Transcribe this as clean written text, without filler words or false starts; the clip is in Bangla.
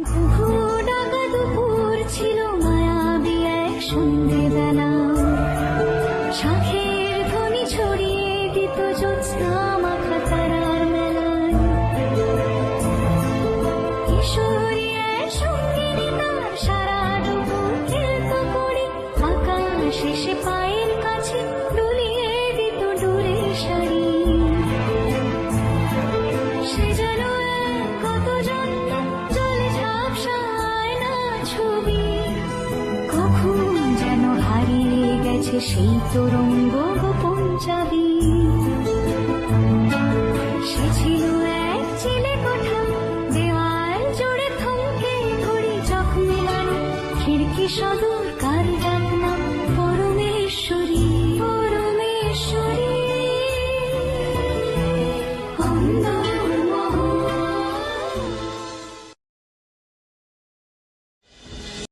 ঘুঘু ডাকা দুপুর ছিল মায়াবী এক সন্ধেবেলা, শাঁখের ধ্বনি ছড়িয়ে দিত জ্যোৎস্না মাখা তারার মেলায়। কিশোরী এক সঙ্গিনী তার সারা দুপুর খেলতো করে, আকাশ এসে পায়ের কাছে দুলিয়ে দিত ডুরের শাড়ি। সে যেন এক কত জন্য জলে ঝাপসায় না ছবি, কখন যেন হারিয়ে গেছে সেই তরঙ্গ গোপন চাবি। সে ছিল এক চিলে কোঠা, দেওয়াল জুড়ে থমকে ঘড়ি, চোখ মেলানো খিড়কি সদর